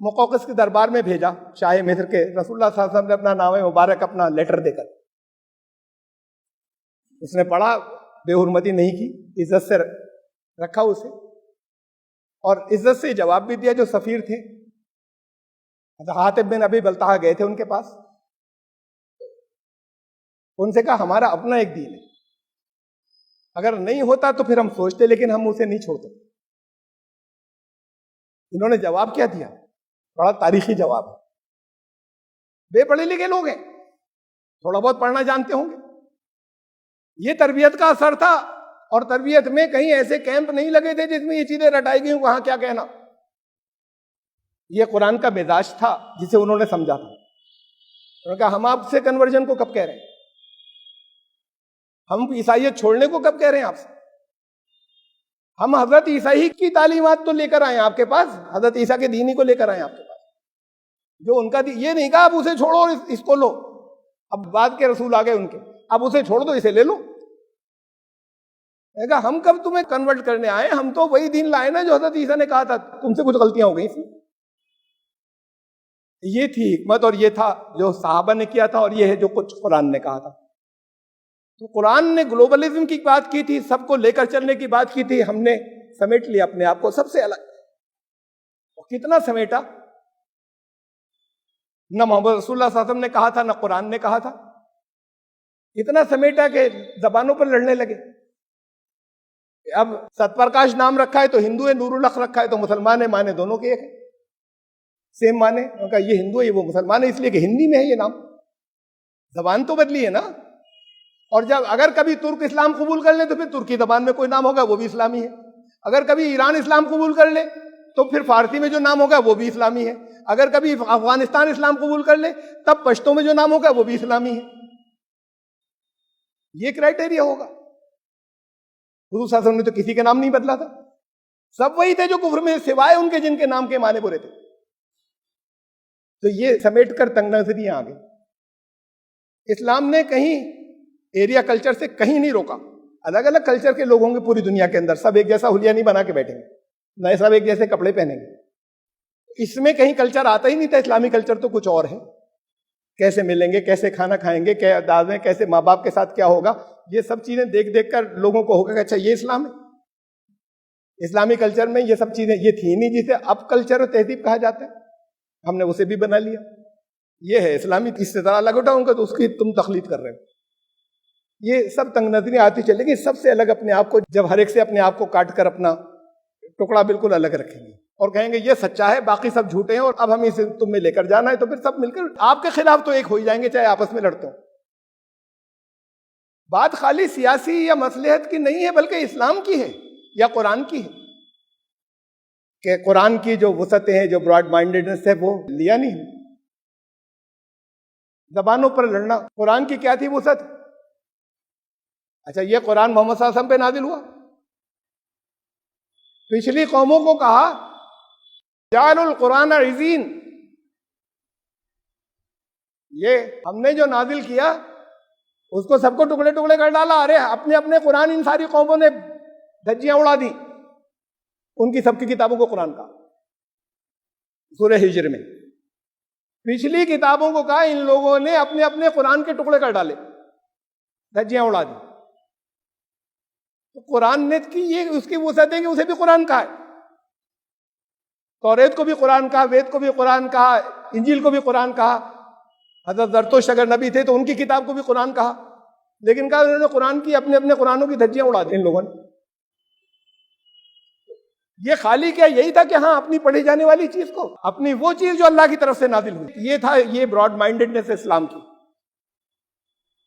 مقوقس کے دربار میں بھیجا شاہ مصر کے، رسول اللہ صلی اللہ علیہ وسلم نے اپنا نام مبارک اپنا لیٹر دے کر، اس نے پڑھا، بے حرمتی نہیں کی، عزت سے رکھا اسے، اور عزت سے جواب بھی دیا۔ جو سفیر تھے حاتب بن ابی بلتہا گئے تھے ان کے پاس، ان سے کہا ہمارا اپنا ایک دین ہے، اگر نہیں ہوتا تو پھر ہم سوچتے، لیکن ہم اسے نہیں چھوڑتے۔ انہوں نے جواب کیا دیا؟ بڑا تاریخی جواب ہے۔ بے پڑھے لکھے لوگ ہیں، تھوڑا بہت پڑھنا جانتے ہوں گے۔ یہ تربیت کا اثر تھا، اور تربیت میں کہیں ایسے کیمپ نہیں لگے تھے جس میں یہ چیزیں رٹائی گئی وہاں کیا کہنا۔ یہ قرآن کا مزاج تھا جسے انہوں نے سمجھا تھا۔ انہوں نے کہا ہم آپ سے کنورژن کو کب کہہ رہے ہیں؟ ہم عیسائیت چھوڑنے کو کب کہہ رہے ہیں آپ سے؟ ہم حضرت عیسائی کی تعلیمات تو لے کر آئے آپ کے پاس، حضرت عیسیٰ کے دین ہی کو لے کر آئے آپ کے پاس، جو ان کا یہ نہیں کہا اب اسے چھوڑو اور اس کو لو۔ اب بعد کے رسول آ گئے ان کے، اب اسے چھوڑ دو اسے لے لو۔ کہا ہم کب تمہیں کنورٹ کرنے آئے، ہم تو وہی دین لائے نا جو حضرت عیسیٰ نے کہا تھا، تم سے کچھ غلطیاں ہو گئی تھی۔ یہ تھی حکمت، اور یہ تھا جو صحابہ نے کیا تھا، اور یہ ہے جو کچھ قرآن نے کہا تھا۔ تو قرآن نے گلوبلزم کی بات کی تھی، سب کو لے کر چلنے کی بات کی تھی، ہم نے سمیٹ لیا اپنے آپ کو سب سے الگ۔ اور کتنا سمیٹا؟ نہ محمد رسول اللہ صلی اللہ علیہ وسلم نے کہا تھا، نہ قرآن نے کہا تھا۔ اتنا سمیٹا کہ زبانوں پر لڑنے لگے۔ اب ست پرکاش نام رکھا ہے تو ہندو ہے، نور الحق رکھا ہے تو مسلمان ہے، مانے دونوں کے ایک ہے، سیم مانے۔ ان کا یہ ہندو ہے یہ وہ مسلمان ہے، اس لیے کہ ہندی میں ہے یہ نام، زبان تو بدلی ہے نا۔ اور جب اگر کبھی ترک اسلام قبول کر لے تو پھر ترکی زبان میں کوئی نام ہوگا وہ بھی اسلامی ہے، اگر کبھی ایران اسلام قبول کر لے تو پھر فارسی میں جو نام ہوگا وہ بھی اسلامی ہے، اگر کبھی افغانستان اسلام قبول کر لے تب پشتو میں جو نام ہوگا وہ بھی اسلامی ہے۔ یہ کرائٹیریا ہوگا۔ حضور صلی اللہ علیہ وسلم نے تو کسی کے نام نہیں بدلا تھا، سب وہی تھے جو کفر میں، سوائے ان کے جن کے نام کے معنی برے تھے۔ تو یہ سمیٹ کر تنگ نظریاں آ گئی۔ اسلام نے کہیں ایریا کلچر سے کہیں نہیں روکا۔ الگ الگ کلچر کے لوگ ہوں گے پوری دنیا کے اندر، سب ایک جیسا حلیہ نہیں بنا کے بیٹھیں گے، نہ سب ایک جیسے کپڑے پہنیں گے۔ اس میں کہیں کلچر آتا ہی نہیں تھا۔ اسلامی کلچر تو کچھ اور ہے، کیسے ملیں گے، کیسے کھانا کھائیں گے، کیا انداز میں، کیسے ماں باپ کے ساتھ کیا ہوگا، یہ سب چیزیں دیکھ دیکھ کر لوگوں کو ہوگا کہ اچھا یہ اسلام ہے۔ اسلامی کلچر میں یہ سب چیزیں یہ تھی نہیں جسے اب کلچر اور تہذیب کہا جاتا ہے، ہم نے اسے بھی بنا لیا۔ یہ ہے اسلامی، اس سے ذرا الگ اٹھاؤں گا تو اس کی تم تخلیق کر رہے ہو۔ یہ سب تنگ نظریاں آتی چلے گی، سب سے الگ اپنے آپ کو، جب ہر ایک سے اپنے آپ کو کاٹ کر اپنا ٹکڑا بالکل الگ رکھیں گے اور کہیں گے یہ سچا ہے باقی سب جھوٹے ہیں اور اب ہم اسے تم میں لے کر جانا ہے، تو پھر سب مل کر آپ کے خلاف تو ایک ہو ہی جائیں گے چاہے آپس میں لڑتے ہوں۔ بات خالی سیاسی یا مصلحت کی نہیں ہے بلکہ اسلام کی ہے یا قرآن کی ہے، کہ قرآن کی جو وسعتیں ہیں، جو براڈ مائنڈڈنس ہے وہ لیا نہیں۔ زبانوں پر لڑنا، قرآن کی کیا تھی وسعت؟ اچھا یہ قرآن محمد صلی اللہ علیہ وسلم پہ نازل ہوا، پچھلی قوموں کو کہا جعل القرآن عزین، یہ ہم نے جو نازل کیا اس کو سب کو ٹکڑے ٹکڑے کر ڈالا۔ ارے اپنے اپنے قرآن ان ساری قوموں نے دھجیاں اڑا دی، ان کی سب کی کتابوں کو قرآن کہا۔ سورہ ہجر میں پچھلی کتابوں کو کہا ان لوگوں نے اپنے اپنے قرآن کے ٹکڑے کر ڈالے، دھجیاں اڑا دی۔ تو قرآن نے کی یہ اس کی وسعت ہے کہ اسے بھی قرآن کہا ہے، توریت کو بھی قرآن کہا، وید کو بھی قرآن کہا، انجیل کو بھی قرآن کہا۔ حضرت زرتشت اگر نبی تھے تو ان کی کتاب کو بھی قرآن کہا، لیکن کہا انہوں نے قرآن کی اپنے اپنے قرآنوں کی دھجیاں اڑا دی ان لوگوں نے۔ یہ خالی کیا یہی تھا کہ ہاں اپنی پڑھی جانے والی چیز کو، اپنی وہ چیز جو اللہ کی طرف سے نازل ہوئی، یہ تھا، یہ براڈ مائنڈڈنس اسلام کی۔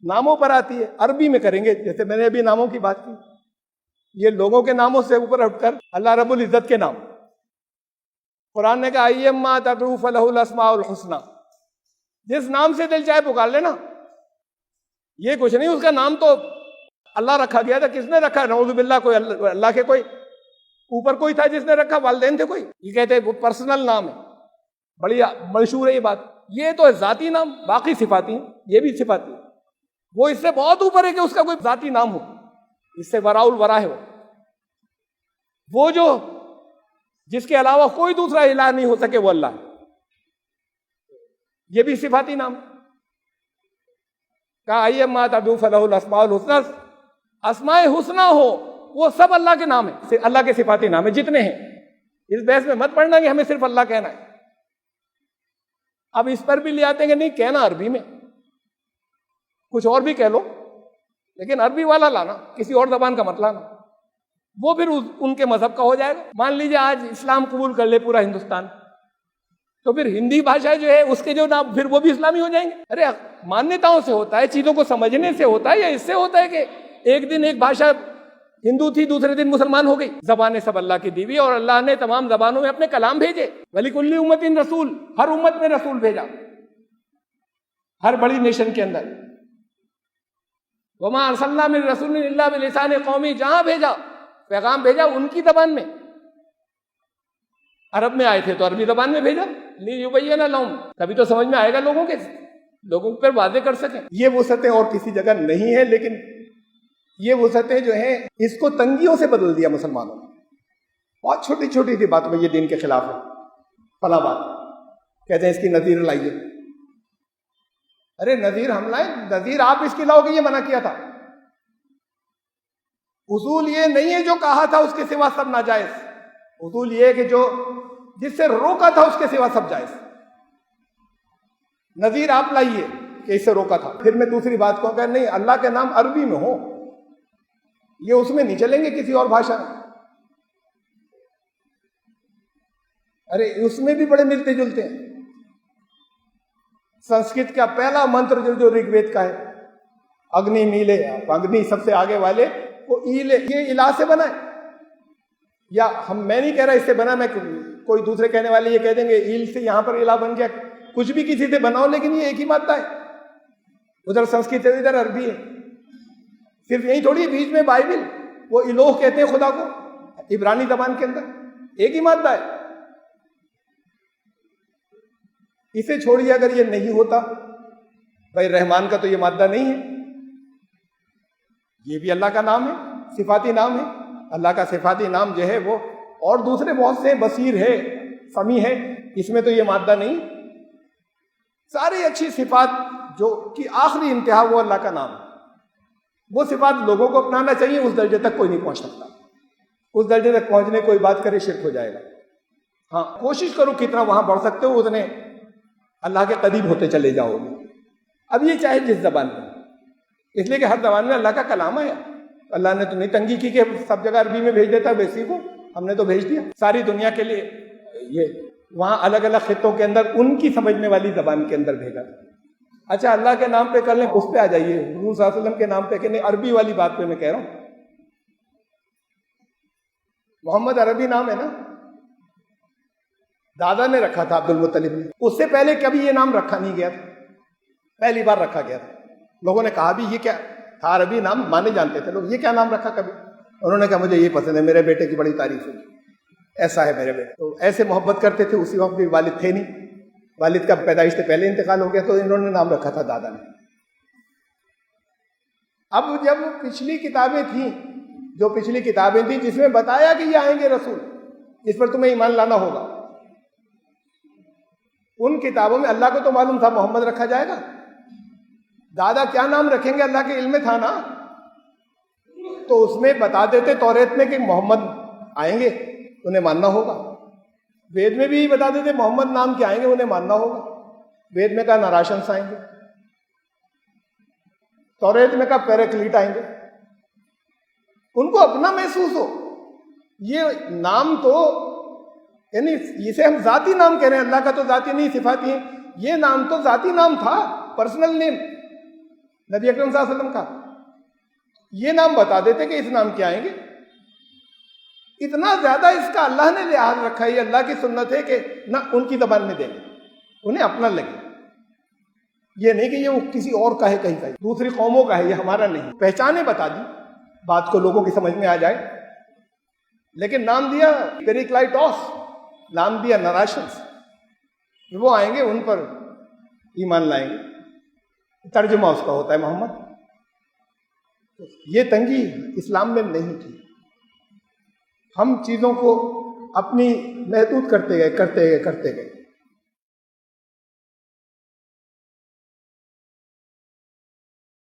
ناموں پر آتی ہے، عربی میں کریں گے، جیسے میں نے ابھی ناموں کی بات کی، یہ لوگوں کے ناموں سے اوپر اٹھ کر اللہ رب العزت کے نام۔ قرآن نے کہا ایما تدعو فلہ الاسماء الحسنی، جس نام سے دل چاہے پکار لینا۔ یہ کچھ نہیں، اس کا نام تو اللہ رکھا گیا تھا، کس نے رکھا؟ نعوذ باللہ، کوئی اللہ کے کوئی اوپر کوئی تھا جس نے رکھا؟ والدین تھے کوئی؟ یہ کہتے ہیں وہ پرسنل نام ہے، بڑی مشہور ہے یہ بات۔ یہ تو ذاتی نام، باقی صفاتی ہیں، یہ بھی صفاتی ہے۔ وہ اس سے بہت اوپر ہے کہ اس کا کوئی ذاتی نام ہو، اس سے وراء الورا ہے وہ جو جس کے علاوہ کوئی دوسرا الہ نہیں ہو سکے وہ اللہ ہے۔ یہ بھی صفاتی نام ہے. کہا ایما تدعو فلہ الاسماء الحسنی، اسماء حسنی ہو وہ سب اللہ کے نام ہے، اللہ کے صفاتی نام ہے جتنے ہیں. اس بحث میں مت پڑھنا کہ ہمیں صرف اللہ کہنا ہے. اب اس پر بھی لے آتے ہیں کہ نہیں، کہنا عربی میں، کچھ اور بھی کہہ لو لیکن عربی والا لانا، کسی اور زبان کا مت لانا. وہ پھر ان کے مذہب کا ہو جائے گا. مان لیجیے آج اسلام قبول کر لے پورا ہندوستان، تو پھر ہندی بھاشا جو ہے اس کے جو نام پھر وہ بھی اسلامی ہو جائیں گے. ارے مانیتاؤں سے ہوتا ہے، چیزوں کو سمجھنے سے ہوتا ہے، یا اس سے ہوتا ہے کہ ایک دن ایک بھاشا ہندو تھی دوسرے دن مسلمان ہو گئی؟ زبانیں سب اللہ کی دی ہوئی، اور اللہ نے تمام زبانوں میں اپنے کلام بھیجے. وَلِكُلِّ أُمَّةٍ رسول، ہر امت میں رسول بھیجا، ہر بڑی نیشن کے اندر. وَمَا أَرْسَلْنَا مِن رَّسُولٍ إِلَّا بِلِسَانِ قَوْمِهِ، جہاں بھیجا پیغام بھیجا ان کی زبان میں. عرب میں آئے تھے تو عربی زبان میں بھیجا، لِيُبَيِّنَ لَهُمْ، تبھی تو سمجھ میں آئے گا لوگوں پر واضح کر سکیں. یہ وسعتیں اور کسی جگہ نہیں ہے، لیکن یہ وسعتیں جو ہیں اس کو تنگیوں سے بدل دیا مسلمانوں نے. بہت چھوٹی چھوٹی سی بات میں یہ دین کے خلاف ہے، فلاں بات کہتے ہیں اس کی نظیر لائیے. ارے نظیر ہم لائیں؟ نظیر آپ اس کی لاؤ گے، یہ منع کیا تھا. اصول یہ نہیں ہے جو کہا تھا اس کے سوا سب ناجائز، اصول یہ ہے کہ جو جس سے روکا تھا اس کے سوا سب جائز. نظیر آپ لائیے کہ اس سے روکا تھا. پھر میں دوسری بات کو کہ نہیں، اللہ کے نام عربی میں ہو، یہ اس میں نہیں چلیں گے کسی اور بھاشا میں. ارے اس میں بھی بڑے ملتے جلتے ہیں. سنسکرت کا پہلا منتر جو رگ وید کا ہے، اگنی میلے، اگنی سب سے آگے والے وہ ایلے، یہ الہ سے بنا ہے. یا میں نہیں کہہ رہا اس سے بنا، میں کوئی دوسرے کہنے والے یہ کہہ دیں گے ایل سے یہاں پر الہ بن گیا. کچھ بھی کسی سے بناؤ لیکن یہ ایک ہی مادہ ہے. ادھر سنسکرت ہے ادھر عربی ہے. صرف یہی تھوڑی بیچ میں بائبل، وہ الوہ کہتے ہیں خدا کو عبرانی زبان کے اندر، ایک ہی مادہ ہے. اسے چھوڑیے اگر یہ نہیں ہوتا، بھائی رحمان کا تو یہ مادہ نہیں ہے، یہ بھی اللہ کا نام ہے، صفاتی نام ہے. اللہ کا صفاتی نام جو ہے وہ، اور دوسرے بہت سے، بصیر ہے، سمیع ہے، اس میں تو یہ مادہ نہیں. ساری اچھی صفات جو کی آخری انتہا وہ اللہ کا نام ہے. وہ صفات لوگوں کو اپنانا چاہیے. اس درجے تک کوئی نہیں پہنچ سکتا. اس درجے تک پہنچنے کوئی بات کرے شرک ہو جائے گا. ہاں کوشش کرو کتنا وہاں بڑھ سکتے ہو اتنے اللہ کے قریب ہوتے چلے جاؤ گے. اب یہ چاہے جس زبان میں، اس لیے کہ ہر زبان میں اللہ کا کلام ہے. اللہ نے تو نہیں تنگی کی کہ سب جگہ عربی میں بھیج دیتا ہے بیسی کو، ہم نے تو بھیج دیا ساری دنیا کے لیے. یہ وہاں الگ الگ خطوں کے اندر ان کی سمجھنے والی زبان کے اندر بھیجا. اچھا اللہ کے نام پہ کر لیں، اس پہ آ جائیے. حضور صلی اللہ علیہ وسلم کے نام پہ کہ نہیں، عربی والی بات پہ میں کہہ رہا ہوں. محمد عربی نام ہے نا، دادا نے رکھا تھا عبد المطلب نے. اس سے پہلے کبھی یہ نام رکھا نہیں گیا تھا، پہلی بار رکھا گیا تھا. لوگوں نے کہا بھی یہ کیا تھا، عربی نام مانے جانتے تھے لوگ، یہ کیا نام رکھا کبھی؟ انہوں نے کہا مجھے یہ پسند ہے، میرے بیٹے کی بڑی تعریف ہوئی، ایسا ہے میرے بیٹے. تو ایسے محبت کرتے تھے. اسی وقت بھی والد تھے نہیں، والد کا پیدائش سے پہلے انتقال ہو گیا، تو انہوں نے نام رکھا تھا دادا نے. اب جب پچھلی کتابیں تھیں، جو پچھلی کتابیں تھیں جس میں بتایا کہ یہ آئیں گے رسول جس پر تمہیں ایمان لانا ہوگا، ان کتابوں میں اللہ کو تو معلوم تھا محمد رکھا جائے گا. دادا کیا نام رکھیں گے اللہ کے علم میں تھا نا. تو اس میں بتا دیتے توریت میں کہ محمد آئیں گے، انہیں ماننا ہوگا. وید میں بھی بتا دیتے محمد نام کے آئیں گے، انہیں ماننا ہوگا. وید میں کہا نراشنس آئیں گے، توریت میں کہا پیراکلیٹ آئیں گے. ان کو اپنا محسوس ہو. یہ نام تو یعنی اسے ہم ذاتی نام کہہ رہے ہیں، اللہ کا تو ذاتی نہیں، صفاتی ہے. یہ نام تو ذاتی نام تھا، پرسنل نیم نبی اکرم صلی اللہ علیہ وسلم کا. یہ نام بتا دیتے کہ اس نام کے آئیں گے. اتنا زیادہ اس کا اللہ نے لحاظ رکھا ہے. یہ اللہ کی سنت ہے کہ نہ ان کی زبان میں دیں گے، انہیں اپنا لگے. یہ نہیں کہ یہ کسی اور کا ہے، کہیں کا ہے، دوسری قوموں کا ہے، یہ ہمارا نہیں. پہچانے بتا دی، بات کو لوگوں کی سمجھ میں آ جائے. لیکن نام دیا پیریکلائٹوس، نام دیا نراشنس، وہ آئیں گے، ان پر ایمان لائیں گے. ترجمہ اس کا ہوتا ہے محمد. یہ تنگی اسلام میں نہیں تھی. ہم چیزوں کو اپنی محدود کرتے گئے.